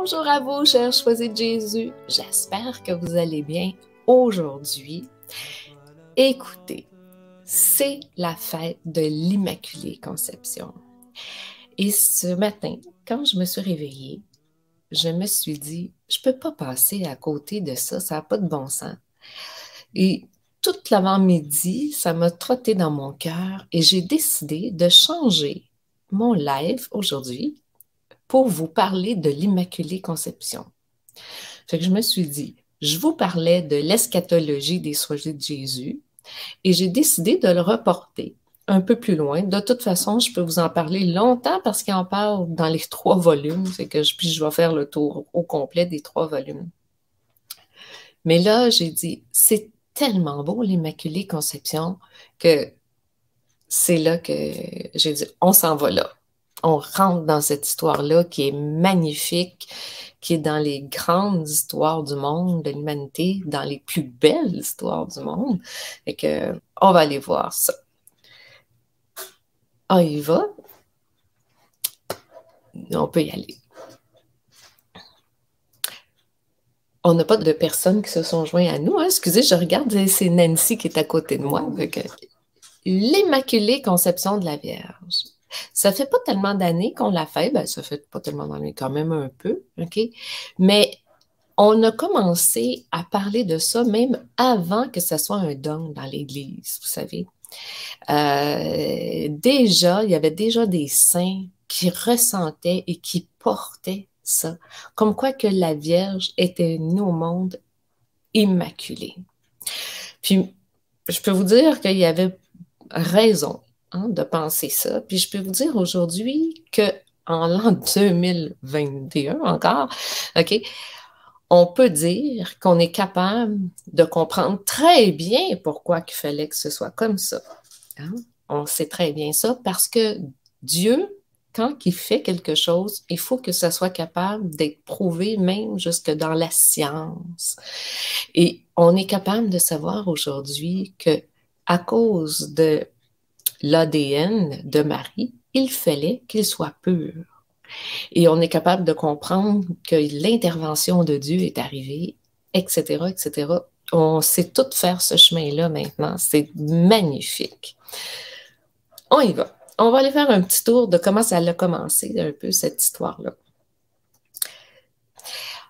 Bonjour à vous, chers choisis de Jésus. J'espère que vous allez bien aujourd'hui. Écoutez, c'est la fête de l'Immaculée Conception. Et ce matin, quand je me suis réveillée, je me suis dit, je ne peux pas passer à côté de ça, ça n'a pas de bon sens. Et tout l'avant-midi, ça m'a trotté dans mon cœur et j'ai décidé de changer mon live aujourd'hui pour vous parler de l'Immaculée Conception. Fait que je me suis dit, je vous parlais de l'eschatologie des choisis de Jésus et j'ai décidé de le reporter un peu plus loin. De toute façon, je peux vous en parler longtemps parce qu'il en parle dans les 3 volumes. Fait que puis je vais faire le tour au complet des 3 volumes. Mais là, j'ai dit, c'est tellement beau l'Immaculée Conception que c'est là que j'ai dit, on s'en va là. On rentre dans cette histoire-là qui est magnifique, qui est dans les grandes histoires du monde, de l'humanité, dans les plus belles histoires du monde. Et que on va aller voir ça. On y va. On peut y aller. On n'a pas de personnes qui se sont joints à nous. Hein? Excusez, je regarde, c'est Nancy qui est à côté de moi. L'Immaculée Conception de la Vierge. Ça fait pas tellement d'années qu'on l'a fait, ben ça fait pas tellement d'années, quand même un peu, OK? Mais on a commencé à parler de ça même avant que ce soit un dogme dans l'Église, vous savez. Déjà, il y avait déjà des saints qui ressentaient et qui portaient ça, comme quoi que la Vierge était née au monde immaculée. Puis, je peux vous dire qu'il y avait raison de penser ça. Puis je peux vous dire aujourd'hui qu'en l'an 2021 encore, OK, on peut dire qu'on est capable de comprendre très bien pourquoi il fallait que ce soit comme ça. Hein? On sait très bien ça parce que Dieu, quand il fait quelque chose, il faut que ça soit capable d'être prouvé même jusque dans la science. Et on est capable de savoir aujourd'hui que à cause de l'ADN de Marie, il fallait qu'il soit pur. Et on est capable de comprendre que l'intervention de Dieu est arrivée, etc., etc. On sait tout faire ce chemin-là maintenant. C'est magnifique. On y va. On va aller faire un petit tour de comment ça a commencé, un peu, cette histoire-là.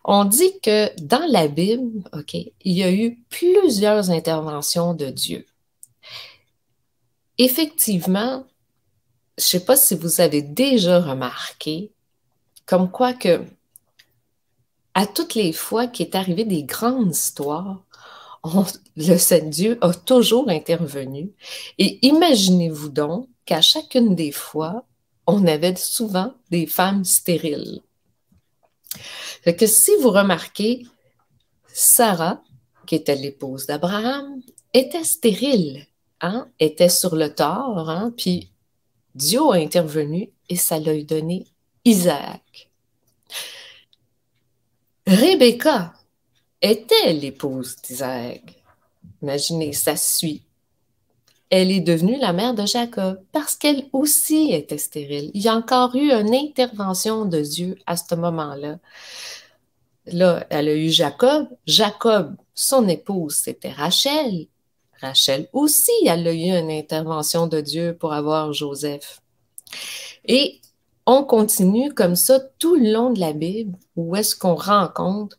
On dit que dans la Bible, OK, il y a eu plusieurs interventions de Dieu. Effectivement, je ne sais pas si vous avez déjà remarqué, comme quoi que à toutes les fois qu'il est arrivé des grandes histoires, le Saint Dieu a toujours intervenu. Et imaginez-vous donc qu'à chacune des fois, on avait souvent des femmes stériles. Fait que si vous remarquez, Sarah, qui était l'épouse d'Abraham, était stérile, hein, était sur le tort, hein, puis Dieu a intervenu et ça lui a donné Isaac. Rebecca était l'épouse d'Isaac. Imaginez, ça suit. Elle est devenue la mère de Jacob parce qu'elle aussi était stérile. Il y a encore eu une intervention de Dieu à ce moment-là. Là, elle a eu Jacob. Jacob, son épouse, c'était Rachel. Rachel aussi, elle a eu une intervention de Dieu pour avoir Joseph. Et on continue comme ça tout le long de la Bible, où est-ce qu'on rencontre,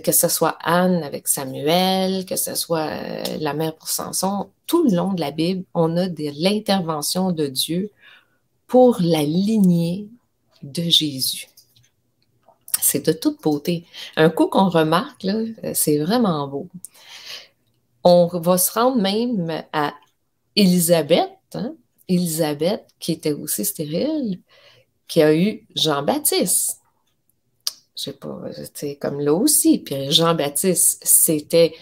que ce soit Anne avec Samuel, que ce soit la mère pour Samson, tout le long de la Bible, on a de l'intervention de Dieu pour la lignée de Jésus. C'est de toute beauté. Un coup qu'on remarque, là, c'est vraiment beau. On va se rendre même à Élisabeth, hein? Élisabeth qui était aussi stérile, qui a eu Jean-Baptiste. Je sais pas, c'est comme là aussi. Puis Jean-Baptiste, c'était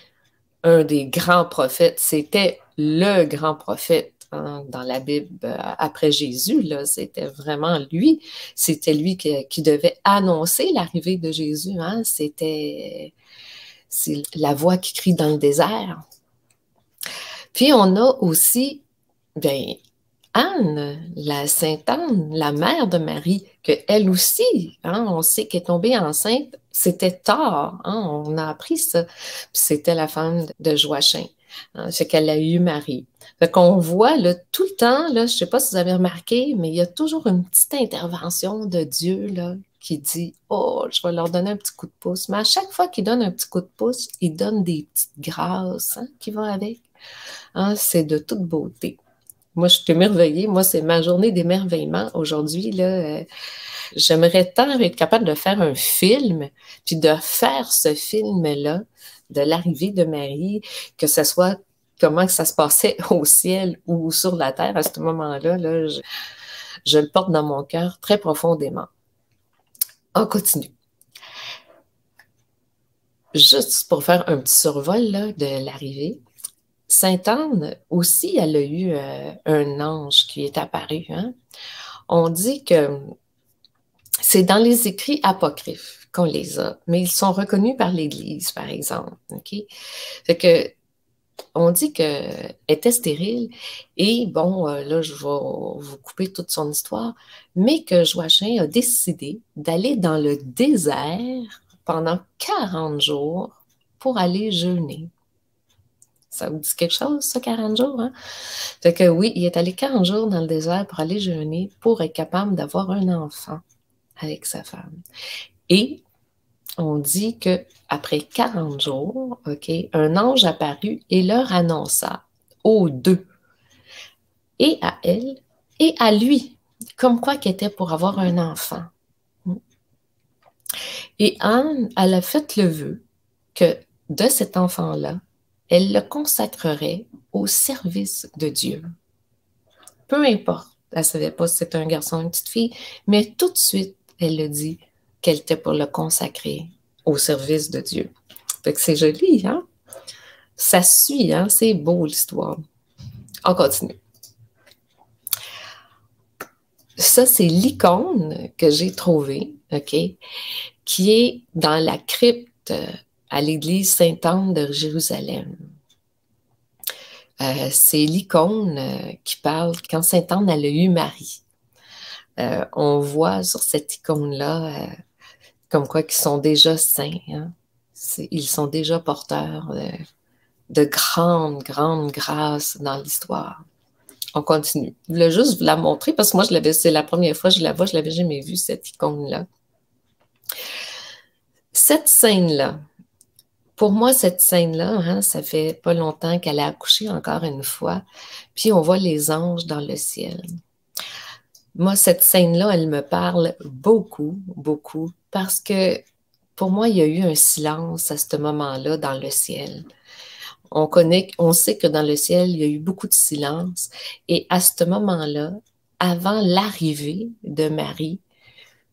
un des grands prophètes. C'était le grand prophète hein, dans la Bible après Jésus. Là, c'était vraiment lui. C'était lui qui devait annoncer l'arrivée de Jésus. Hein. C'est la voix qui crie dans le désert. Puis on a aussi, bien, Anne, la Sainte Anne, la mère de Marie, qu'elle aussi, hein, on sait qu'elle est tombée enceinte, c'était tard, hein, on a appris ça. Puis c'était la femme de Joachim, hein, c'est qu'elle a eu Marie. Fait qu'on voit là, tout le temps, là, je ne sais pas si vous avez remarqué, mais il y a toujours une petite intervention de Dieu là, qui dit oh, je vais leur donner un petit coup de pouce. Mais à chaque fois qu'il donne un petit coup de pouce, il donne des petites grâces hein, qui vont avec. Hein, c'est de toute beauté. Moi, je suis émerveillée. Moi, c'est ma journée d'émerveillement aujourd'hui. Là, j'aimerais tant être capable de faire un film, puis de faire ce film-là, de l'arrivée de Marie, que ce soit comment que ça se passait au ciel ou sur la terre à ce moment-là. Là, je le porte dans mon cœur très profondément. On continue. Juste pour faire un petit survol là, de l'arrivée, Sainte Anne aussi, elle a eu un ange qui est apparu. Hein? On dit que c'est dans les écrits apocryphes qu'on les a, mais ils sont reconnus par l'Église, par exemple. Okay? Fait que, on dit qu'elle était stérile et, bon, là, je vais vous couper toute son histoire, mais que Joachim a décidé d'aller dans le désert pendant 40 jours pour aller jeûner. Ça vous dit quelque chose, ça, 40 jours? Hein? Fait que oui, il est allé 40 jours dans le désert pour aller jeûner pour être capable d'avoir un enfant avec sa femme. Et on dit qu'après 40 jours, OK, un ange apparut et leur annonça aux deux, et à elle, et à lui, comme quoi qu'il était pour avoir un enfant. Et Anne, elle a fait le vœu que de cet enfant-là, elle le consacrerait au service de Dieu. Peu importe, elle ne savait pas si c'était un garçon ou une petite fille, mais tout de suite, elle a dit qu'elle était pour le consacrer au service de Dieu. Fait que c'est joli, hein? Ça suit, hein? C'est beau l'histoire. On continue. Ça, c'est l'icône que j'ai trouvée, OK, qui est dans la crypte à l'église Sainte-Anne de Jérusalem. C'est l'icône qui parle quand Sainte-Anne elle a eu Marie. On voit sur cette icône-là comme quoi qu'ils sont déjà saints. Hein? Ils sont déjà porteurs de grandes, grandes grâces dans l'histoire. On continue. Je voulais juste vous la montrer parce que moi, c'est la première fois que je la vois, je ne l'avais jamais vue, cette icône-là. Cette scène-là, pour moi, cette scène-là, hein, ça fait pas longtemps qu'elle a accouché encore une fois, puis on voit les anges dans le ciel. Moi, cette scène-là, elle me parle beaucoup, beaucoup, parce que pour moi, il y a eu un silence à ce moment-là dans le ciel. On sait que dans le ciel, il y a eu beaucoup de silence. Et à ce moment-là, avant l'arrivée de Marie,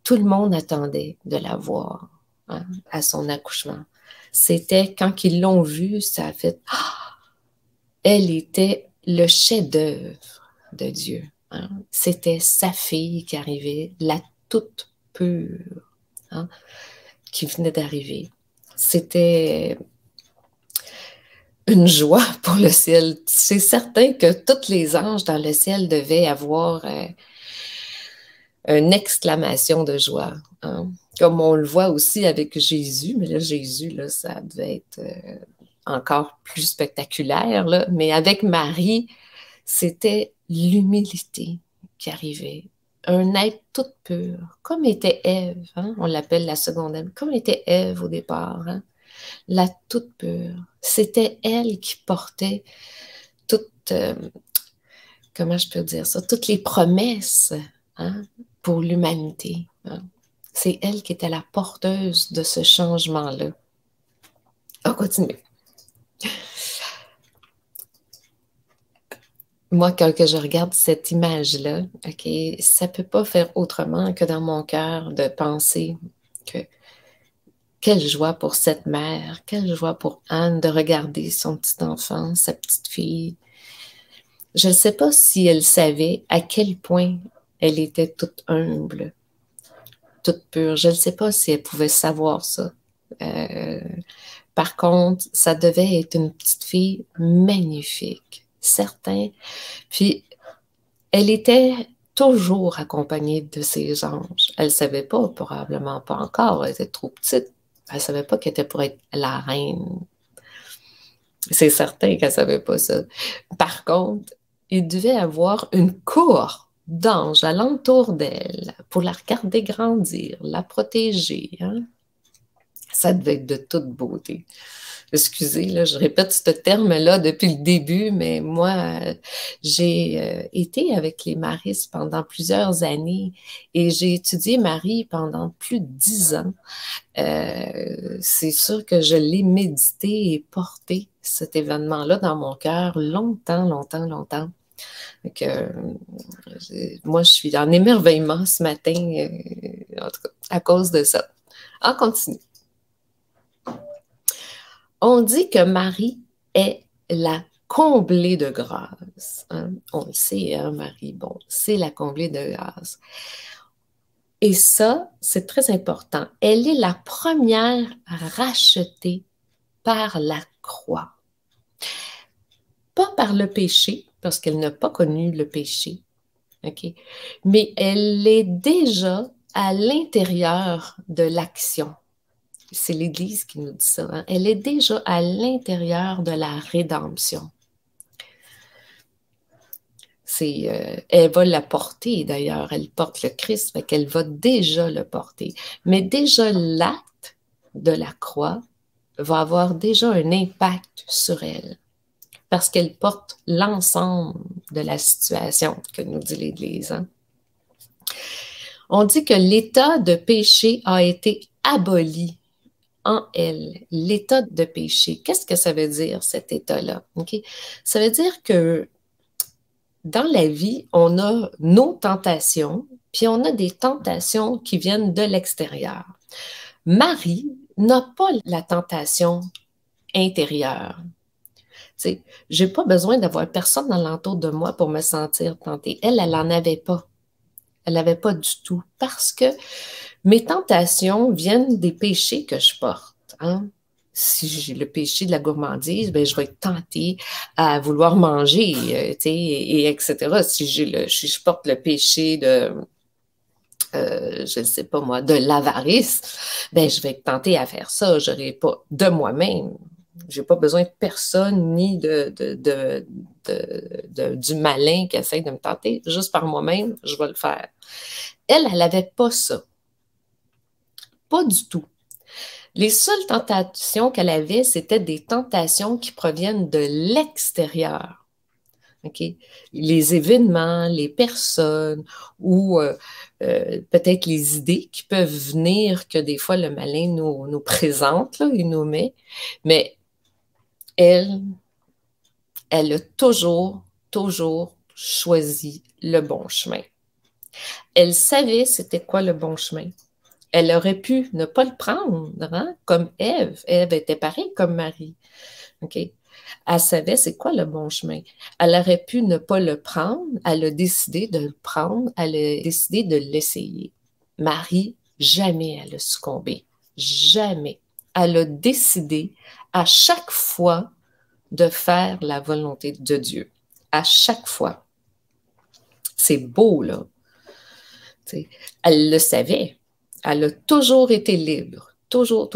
tout le monde attendait de la voir hein, à son accouchement. C'était quand ils l'ont vue, ça a fait elle était le chef-d'œuvre de Dieu. Hein. C'était sa fille qui arrivait, la toute pure, hein, qui venait d'arriver. C'était une joie pour le ciel. C'est certain que tous les anges dans le ciel devaient avoir une exclamation de joie. Hein? Comme on le voit aussi avec Jésus, mais là, Jésus, là, ça devait être encore plus spectaculaire. Là. Mais avec Marie, c'était l'humilité qui arrivait. Un être tout pur, comme était Ève, hein? On l'appelle la seconde Ève, comme était Ève au départ. Hein? La toute pure. C'était elle qui portait toutes, comment je peux dire ça, toutes les promesses hein, pour l'humanité. Hein. C'est elle qui était la porteuse de ce changement-là. On continue. Moi, quand je regarde cette image-là, OK, ça ne peut pas faire autrement que dans mon cœur de penser que quelle joie pour cette mère, quelle joie pour Anne de regarder son petit enfant, sa petite fille. Je ne sais pas si elle savait à quel point elle était toute humble, toute pure. Je ne sais pas si elle pouvait savoir ça. Par contre, ça devait être une petite fille magnifique, certain. Puis, Elle était toujours accompagnée de ses anges. Elle ne savait pas, probablement pas encore, elle était trop petite. Elle ne savait pas qu'elle était pour être la reine. C'est certain qu'elle ne savait pas ça. Par contre, il devait avoir une cour d'anges alentour d'elle pour la regarder grandir, la protéger. Hein? Ça devait être de toute beauté. Excusez, là, je répète ce terme-là depuis le début, mais moi, j'ai été avec les Maris pendant plusieurs années et j'ai étudié Marie pendant plus de 10 ans. C'est sûr que je l'ai médité et porté, cet événement-là, dans mon cœur longtemps, longtemps, longtemps. Donc, moi, je suis en émerveillement ce matin, en tout cas, à cause de ça. On continue. On dit que Marie est la comblée de grâce. Hein? On le sait, hein, Marie, bon, c'est la comblée de grâce. Et ça, c'est très important. Elle est la première rachetée par la croix. Pas par le péché, parce qu'elle n'a pas connu le péché, ok? Mais elle est déjà à l'intérieur de l'action. C'est l'Église qui nous dit ça. Hein? Elle est déjà à l'intérieur de la rédemption. Elle va la porter d'ailleurs, elle porte le Christ, fait qu'elle va déjà le porter. Mais déjà l'acte de la croix va avoir déjà un impact sur elle, parce qu'elle porte l'ensemble de la situation que nous dit l'Église. Hein? On dit que l'état de péché a été aboli en elle, l'état de péché. Qu'est-ce que ça veut dire, cet état-là? Okay? Ça veut dire que dans la vie, on a nos tentations, puis on a des tentations qui viennent de l'extérieur. Marie n'a pas la tentation intérieure. Je n'ai pas besoin d'avoir personne alentour de moi pour me sentir tentée. Elle n'en avait pas. Elle n'avait pas du tout. Parce que mes tentations viennent des péchés que je porte. Hein? Si j'ai le péché de la gourmandise, ben, je vais être tentée à vouloir manger, et etc. Si je porte le péché de, je ne sais pas moi, de l'avarice, ben, je vais être tentée à faire ça. Je n'aurai pas de moi-même. Je n'ai pas besoin de personne ni du malin qui essaie de me tenter. Juste par moi-même, je vais le faire. Elle n'avait pas ça. Pas du tout. Les seules tentations qu'elle avait, c'était des tentations qui proviennent de l'extérieur. Okay? Les événements, les personnes ou peut-être les idées qui peuvent venir que des fois le malin nous présente, là, il nous met. Mais elle a toujours choisi le bon chemin. Elle savait c'était quoi le bon chemin. Elle aurait pu ne pas le prendre, hein, comme Ève. Ève était pareille comme Marie. Okay? Elle savait c'est quoi le bon chemin. Elle aurait pu ne pas le prendre. Elle a décidé de le prendre. Elle a décidé de l'essayer. Marie, jamais elle a succombé. Jamais. Elle a décidé à chaque fois de faire la volonté de Dieu. À chaque fois. C'est beau, là. T'sais, elle le savait. Elle a toujours été libre. Toujours.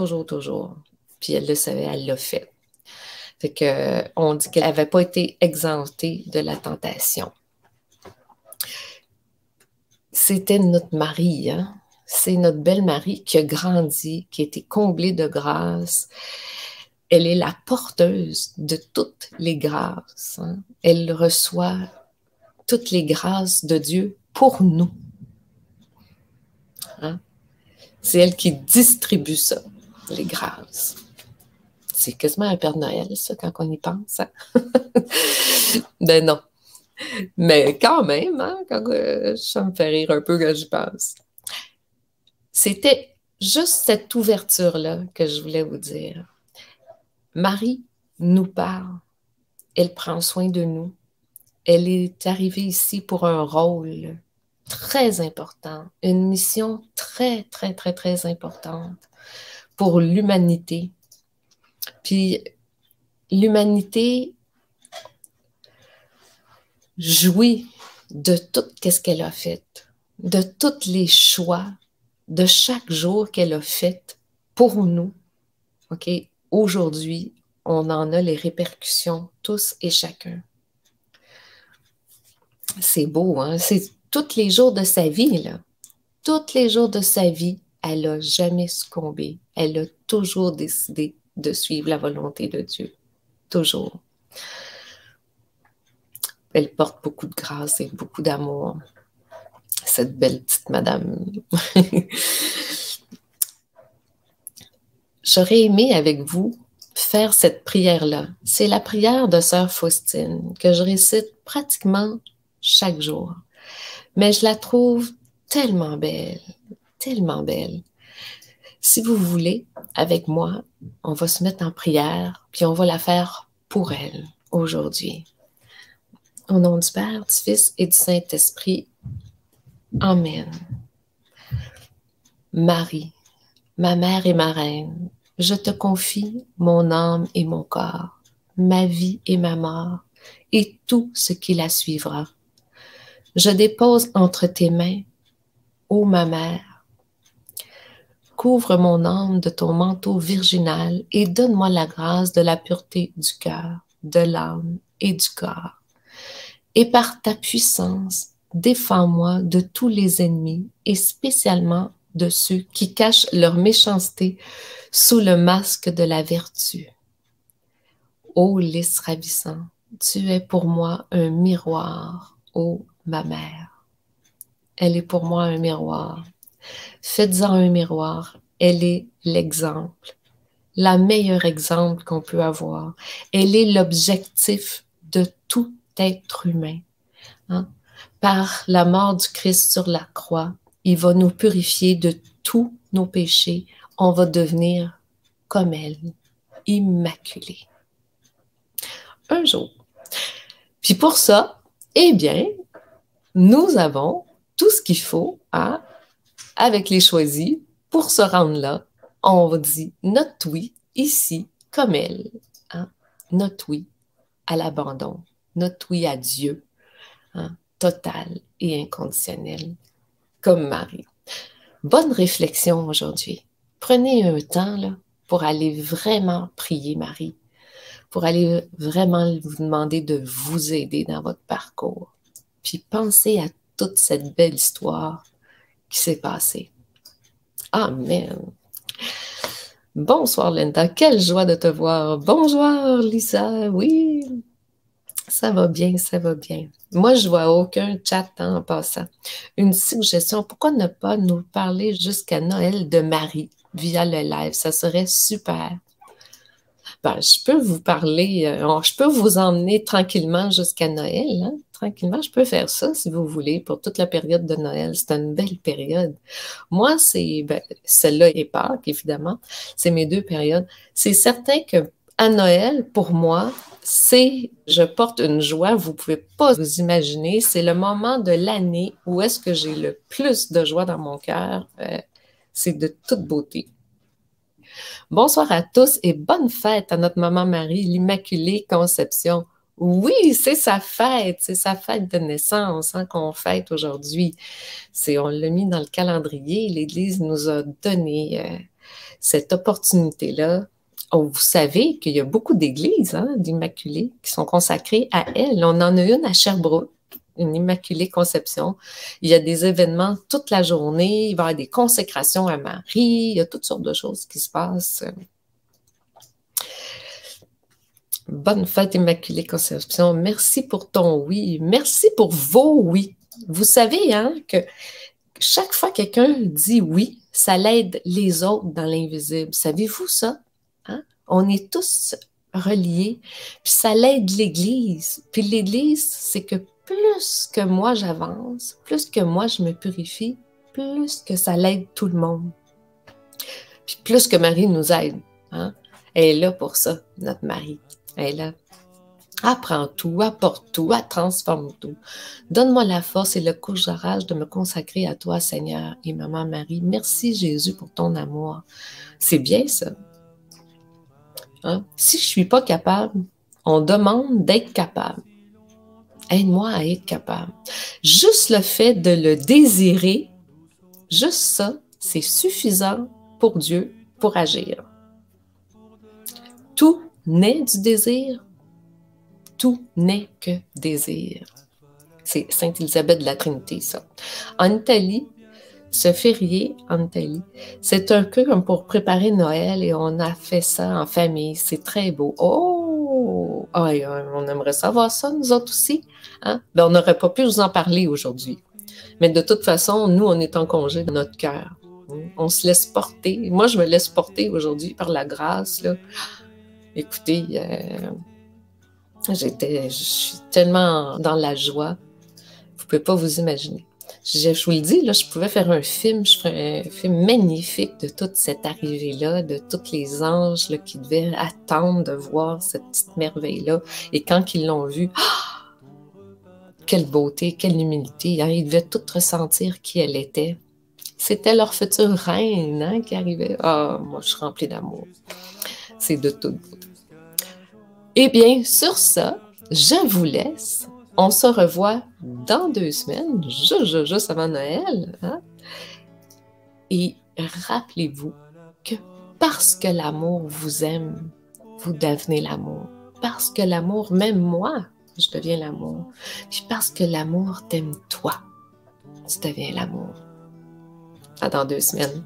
Puis elle le savait, elle l'a fait. Fait que, on dit qu'elle n'avait pas été exemptée de la tentation. C'était notre Marie, hein? C'est notre belle Marie qui a grandi, qui a été comblée de grâce. Elle est la porteuse de toutes les grâces. Hein? Elle reçoit toutes les grâces de Dieu pour nous. Hein? C'est elle qui distribue ça, les grâces. C'est quasiment un Père Noël, ça, quand on y pense. Hein? Ben non. Mais quand même, hein, ça me fait rire un peu quand j'y pense. C'était juste cette ouverture-là que je voulais vous dire. Marie nous parle. Elle prend soin de nous. Elle est arrivée ici pour un rôle très important, une mission très importante pour l'humanité. Puis l'humanité jouit de tout ce qu'elle a fait, de tous les choix, de chaque jour qu'elle a fait pour nous. OK? Aujourd'hui, on en a les répercussions, tous et chacun. C'est beau, hein? C'est tous les jours de sa vie, là. Tous les jours de sa vie, elle n'a jamais succombé. Elle a toujours décidé de suivre la volonté de Dieu. Toujours. Elle porte beaucoup de grâce et beaucoup d'amour. Cette belle petite madame. J'aurais aimé avec vous faire cette prière-là. C'est la prière de Sœur Faustine que je récite pratiquement chaque jour. Mais je la trouve tellement belle, tellement belle. Si vous voulez, avec moi, on va se mettre en prière, puis on va la faire pour elle aujourd'hui. Au nom du Père, du Fils et du Saint-Esprit. Amen. Marie, ma mère et ma reine, je te confie mon âme et mon corps, ma vie et ma mort, et tout ce qui la suivra. Je dépose entre tes mains, ô ma mère, couvre mon âme de ton manteau virginal et donne-moi la grâce de la pureté du cœur, de l'âme et du corps. Et par ta puissance, défends-moi de tous les ennemis et spécialement de ceux qui cachent leur méchanceté sous le masque de la vertu. Ô lys ravissant, tu es pour moi un miroir, ô ma mère. Elle est pour moi un miroir. Faites-en un miroir. Elle est l'exemple, la meilleure exemple qu'on peut avoir. Elle est l'objectif de tout être humain. Hein? Par la mort du Christ sur la croix, il va nous purifier de tous nos péchés. On va devenir comme elle, immaculée. Un jour. Puis pour ça, eh bien, nous avons tout ce qu'il faut hein, avec les choisis pour se rendre là. On dit notre oui ici comme elle. Hein? Notre oui à l'abandon. Notre oui à Dieu. Hein? Total et inconditionnel. Comme Marie. Bonne réflexion aujourd'hui. Prenez un temps là, pour aller vraiment prier Marie. Pour aller vraiment vous demander de vous aider dans votre parcours. Puis pensez à toute cette belle histoire qui s'est passée. Amen. Bonsoir Linda, quelle joie de te voir. Bonjour Lisa, oui, ça va bien, ça va bien. Moi, je vois aucun chat hein, en passant. Une suggestion, pourquoi ne pas nous parler jusqu'à Noël de Marie via le live? Ça serait super. Ben, je peux vous parler, je peux vous emmener tranquillement jusqu'à Noël. Hein? Tranquillement, je peux faire ça si vous voulez pour toute la période de Noël. C'est une belle période. Moi, c'est celle-là et Pâques, évidemment. C'est mes deux périodes. C'est certain que à Noël, pour moi, je porte une joie, vous ne pouvez pas vous imaginer. C'est le moment de l'année où est-ce que j'ai le plus de joie dans mon cœur. C'est de toute beauté. Bonsoir à tous et bonne fête à notre maman Marie, l'Immaculée Conception. Oui, c'est sa fête de naissance hein, qu'on fête aujourd'hui. On l'a mis dans le calendrier, l'Église nous a donné cette opportunité-là. Oh, vous savez qu'il y a beaucoup d'églises hein, d'Immaculée qui sont consacrées à elle. On en a une à Sherbrooke, une Immaculée Conception. Il y a des événements toute la journée, il va y avoir des consécrations à Marie, il y a toutes sortes de choses qui se passent. Bonne fête Immaculée Conception. Merci pour ton oui. Merci pour vos oui. Vous savez hein, que chaque fois que quelqu'un dit oui, ça l'aide les autres dans l'invisible. Savez-vous ça? Hein? On est tous reliés, puis ça l'aide l'Église. Puis l'Église, c'est que plus que moi j'avance, plus que moi je me purifie, plus que ça l'aide tout le monde. Puis plus que Marie nous aide. Hein? Elle est là pour ça, notre Marie. Elle est là. Apprends tout, apporte tout, transforme tout. Donne-moi la force et le courage de me consacrer à toi, Seigneur et Maman Marie. Merci, Jésus, pour ton amour. C'est bien, ça. Hein? Si je ne suis pas capable, on demande d'être capable. Aide-moi à être capable. Juste le fait de le désirer, juste ça, c'est suffisant pour Dieu pour agir. Tout n'est du désir, tout n'est que désir. C'est Sainte Élisabeth de la Trinité, ça. En Italie, ce férié en Italie, c'est un peu comme pour préparer Noël et on a fait ça en famille. C'est très beau. Oh! Ah, on aimerait savoir ça, nous autres aussi. Hein? Ben, on n'aurait pas pu vous en parler aujourd'hui. Mais de toute façon, nous, on est en congé de notre cœur. On se laisse porter. Moi, je me laisse porter aujourd'hui par la grâce. Là. Écoutez, je suis tellement dans la joie. Vous ne pouvez pas vous imaginer. Je vous le dis, là, je pouvais faire un film, je ferais un film magnifique de toute cette arrivée-là, de tous les anges là, qui devaient attendre de voir cette petite merveille-là. Et quand ils l'ont vue, quelle beauté, quelle humilité. Hein? Ils devaient tout ressentir qui elle était. C'était leur future reine hein, qui arrivait. Ah, moi, je suis remplie d'amour. C'est de toute beauté. Eh bien, sur ça, je vous laisse. On se revoit dans 2 semaines, juste avant Noël. Hein? Et rappelez-vous que parce que l'amour vous aime, vous devenez l'amour. Parce que l'amour m'aime moi, je deviens l'amour. Puis parce que l'amour t'aime toi, tu deviens l'amour. À dans 2 semaines.